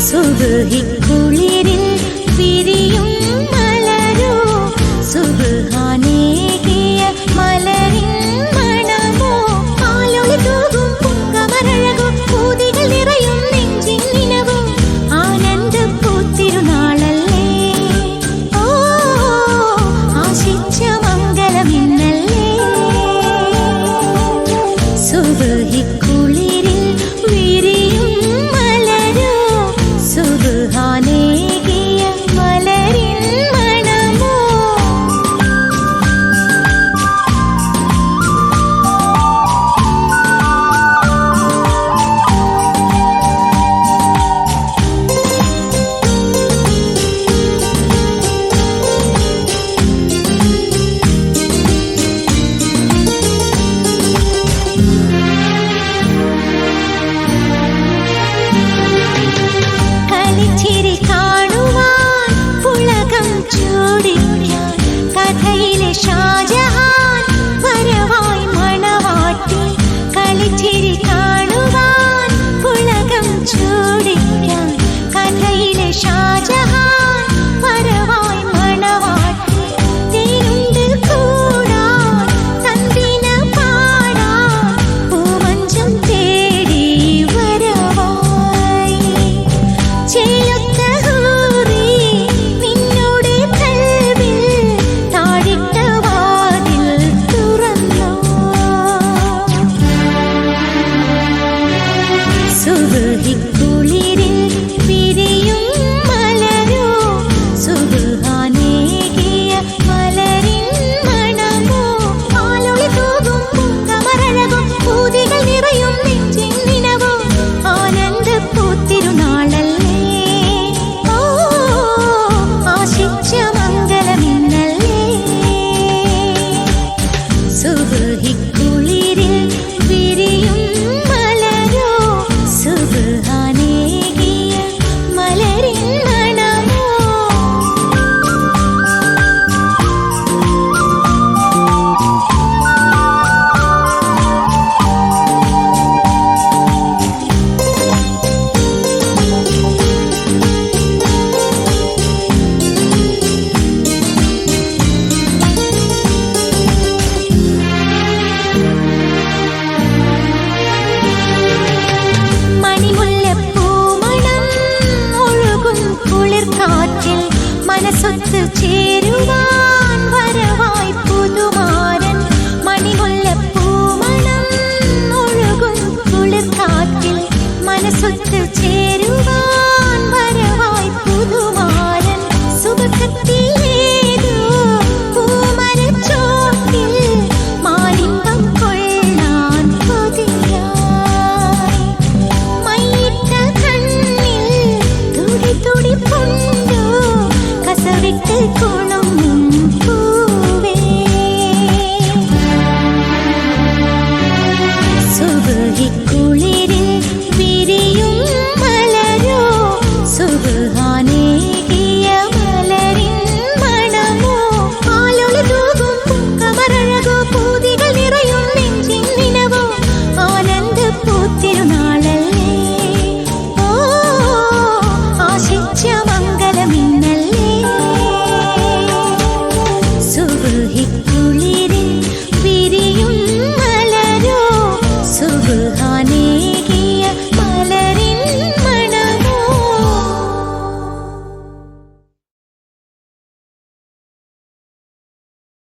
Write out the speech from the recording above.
സുബ്ഹിക്കുളിരിൽ വിരിയും മലരോ സുബ്ഹാനേകിയ മലരിൻ മണമോ ആലൊളി തൂകും പുങ്കമരഴകോ പൂതികൾ നിറയും നെഞ്ചിൻ നിനവോ ആനന്ദ പൂത്തിരുനാളല്ലേ ഓ ആശിച്ച മംഗളമിന്നല്ലേ സുബ്ഹിക്കുളിരിൽ വിരിയും മലരോ സുബ്ഹാനേകിയ മലരിൻ മണമോ കളിച്ചിരി കാണുവാൻ പുളകം ചൂടിക്കാൻ കഥയിലെ ഷാജഹാൻ വരവായി മണവാട്ടി കളിച്ചിരി കാണുവാൻ പുളകം ചൂടിക്കാൻ കഥയിലെ ഷാജഹാൻ വരവായി മണവാട്ടി തേനുണ്ട് കൂടാൻ തന്തിന പാടാൻ പൂമഞ്ചം തേടി വരവായി ചേലൊത്ത ഹൂറി നിന്നോട് കൽവിൽ താഴിട്ട വാതിൽ തുറന്നോ സുബ്ഹിക്കുളിരിൽ വിരിയും മലരോ സുബ്ഹാനേകിയ മലരിൻ മണമോ ആലൊളി തൂകും പുങ്കമരഴകോ പൂതികൾ നിറയും നെഞ്ചിൻ നിനവോ ആനന്ദ പൂത്തിരുനാളല്ലേ ഓ ആശിച്ച മംഗളമിന്നല്ലേ സുബ്ഹിക്കുളിരിൽ വിരിയും മലരോ സുബ്ഹാനേകിയ മലരിൻ മണമോ മണിമുല്ലപ്പൂമണം ഒഴുകും കുളിർക്കാറ്റിൽ മനസ്സൊത്ത് ചേരുവാൻ വരവായി പുതുമാരൻ മണിമുല്ലപ്പൂമണം ഒഴുകും കുളിർക്കാറ്റിൽ മനസ്സൊത്ത് ചേരുവാൻ